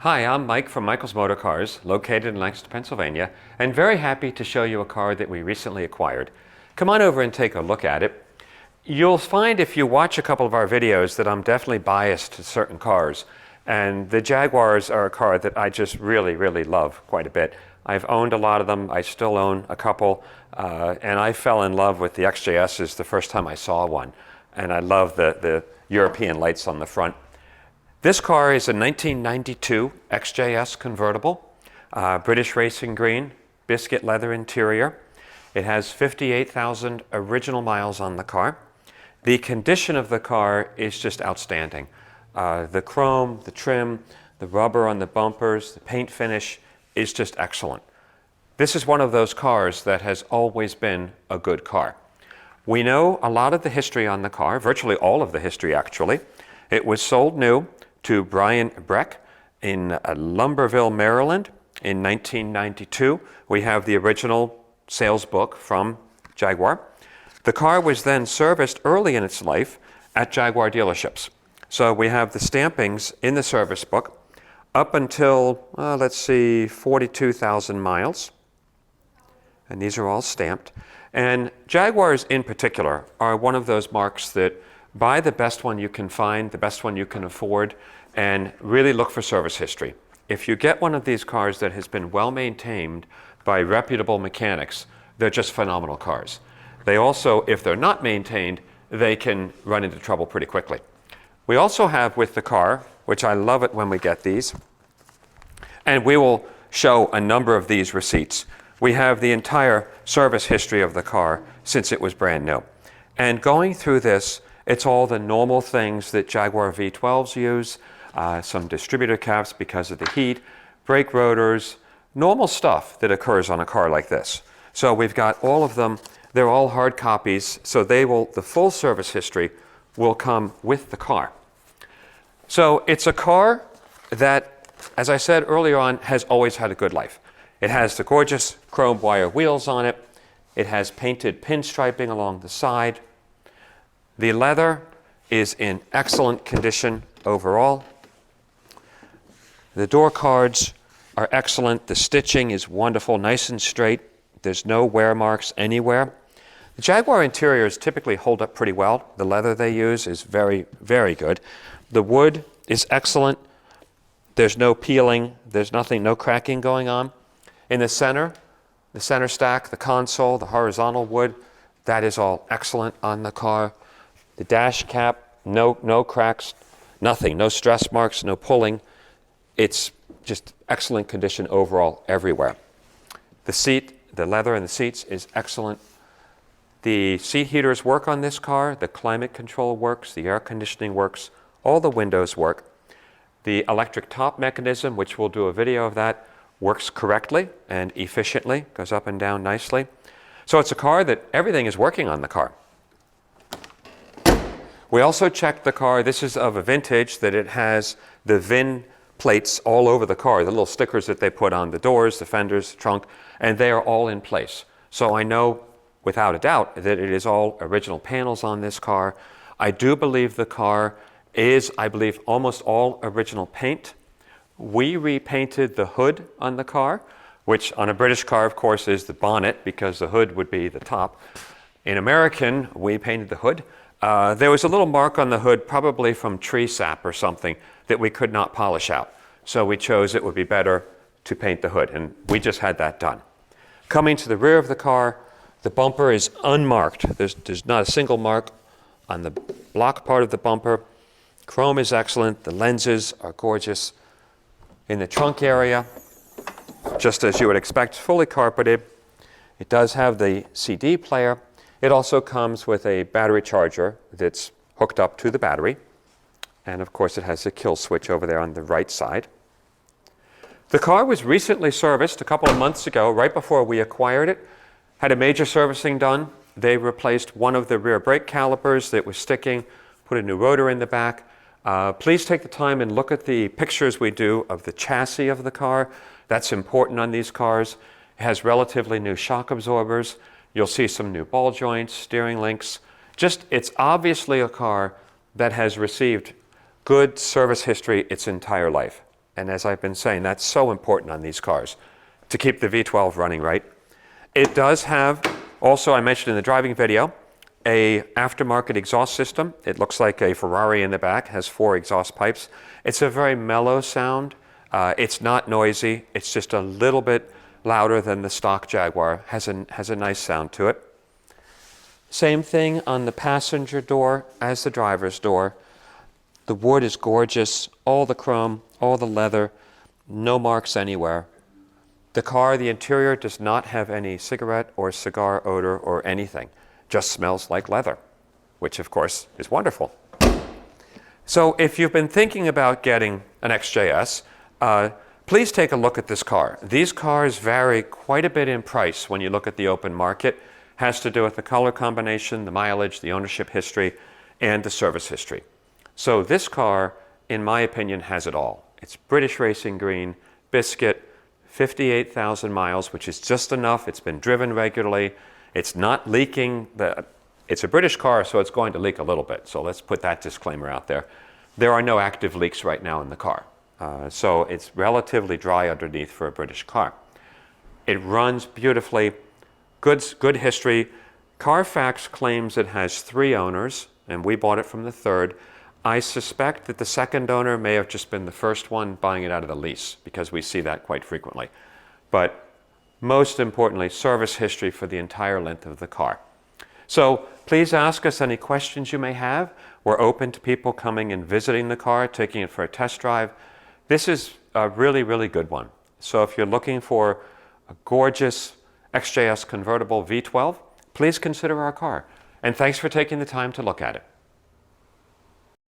Hi, I'm Mike from Michael's Motor Cars, located in Lancaster, Pennsylvania, and very happy to show you a car that we recently acquired. Come on over and take a look at it. You'll find if you watch a couple of our videos that I'm definitely biased to certain cars, and the Jaguars are a car that I just really love quite a bit. I've owned a lot of them, I still own a couple, and I fell in love with the XJSs the first time I saw one, and I love the European lights on the front. This car is a 1992 XJS Convertible, British racing green, biscuit leather interior. It has 58,000 original miles on the car. The condition of the car is just outstanding. The chrome, the trim, the rubber on the bumpers, the paint finish is just excellent. This is one of those cars that has always been a good car. We know a lot of the history on the car, virtually all of the history actually. It was sold new to Brian Breck in Lumberville, Maryland in 1992. We have the original sales book from Jaguar. The car was then serviced early in its life at Jaguar dealerships. So we have the stampings in the service book up until, let's see, 42,000 miles. And these are all stamped. And Jaguars in particular are one of those marques that buy the best one you can find, the best one you can afford, and really look for service history. If you get one of these cars that has been well maintained by reputable mechanics, they're just phenomenal cars. They also, if they're not maintained, they can run into trouble pretty quickly. We also have with the car, which I love it when we get these, and we will show a number of these receipts. We have the entire service history of the car since it was brand new. And going through this, it's all the normal things that Jaguar V12s use, some distributor caps because of the heat, brake rotors, normal stuff that occurs on a car like this. So we've got all of them. They're all hard copies, so the full service history will come with the car. So it's a car that, as I said earlier on, has always had a good life. It has the gorgeous chrome wire wheels on it. It has painted pinstriping along the side. The leather is in excellent condition overall. The door cards are excellent. The stitching is wonderful, nice and straight. There's no wear marks anywhere. The Jaguar interiors typically hold up pretty well. The leather they use is very good. The wood is excellent. There's no peeling. There's nothing, no cracking going on. In the center stack, the console, the horizontal wood, that is all excellent on the car. The dash cap, no cracks, nothing, no stress marks, no pulling. It's just excellent condition overall everywhere. The seat, the leather in the seats is excellent. The seat heaters work on this car, the climate control works, the air conditioning works, all the windows work. The electric top mechanism, which we'll do a video of that, works correctly and efficiently, goes up and down nicely. So it's a car that everything is working on the car. We also checked the car. This is of a vintage that it has the VIN plates all over the car, the little stickers that they put on the doors, the fenders, the trunk, and they are all in place. So I know without a doubt that it is all original panels on this car. I do believe the car is, almost all original paint. We repainted the hood on the car, which on a British car, of course, is the bonnet because the hood would be the top. In American, we painted the hood. There was a little mark on the hood, probably from tree sap or something, that we could not polish out. So we chose it would be better to paint the hood, and we just had that done. Coming to the rear of the car, the bumper is unmarked. There's not a single mark on the block part of the bumper. Chrome is excellent. The lenses are gorgeous. In the trunk area, just as you would expect, fully carpeted. It does have the CD player. It also comes with a battery charger that's hooked up to the battery. And of course it has a kill switch over there on the right side. The car was recently serviced a couple of months ago, right before we acquired it. Had a major servicing done. They replaced one of the rear brake calipers that was sticking, put a new rotor in the back. Please take the time and look at the pictures we do of the chassis of the car. That's important on these cars. It has relatively new shock absorbers. You'll see some new ball joints, steering links. It's obviously a car that has received good service history its entire life. And as I've been saying, that's so important on these cars to keep the V12 running right. It does have, also I mentioned in the driving video, a aftermarket exhaust system. It looks like a Ferrari in the back, has 4 exhaust pipes. It's a very mellow sound. It's not noisy. It's just a little bit louder than the stock Jaguar. Has a nice sound to it. Same thing on the passenger door as the driver's door. The wood is gorgeous, all the chrome, all the leather, no marks anywhere. The car, the interior does not have any cigarette or cigar odor or anything. Just smells like leather, which of course is wonderful. So if you've been thinking about getting an XJS, please take a look at this car. These cars vary quite a bit in price when you look at the open market. Has to do with the color combination, the mileage, the ownership history, and the service history. So this car, in my opinion, has it all. It's British Racing Green, biscuit, 58,000 miles, which is just enough. It's been driven regularly. It's not leaking. It's a British car, so it's going to leak a little bit. So let's put that disclaimer out there. There are no active leaks right now in the car. So it's relatively dry underneath for a British car. It runs beautifully, good history. Carfax claims it has 3 owners, and we bought it from the 3rd. I suspect that the 2nd owner may have just been the first one buying it out of the lease, because we see that quite frequently. But most importantly, service history for the entire length of the car. So please ask us any questions you may have. We're open to people coming and visiting the car, taking it for a test drive. This is a really, really good one. So if you're looking for a gorgeous XJS Convertible V12, please consider our car. And thanks for taking the time to look at it.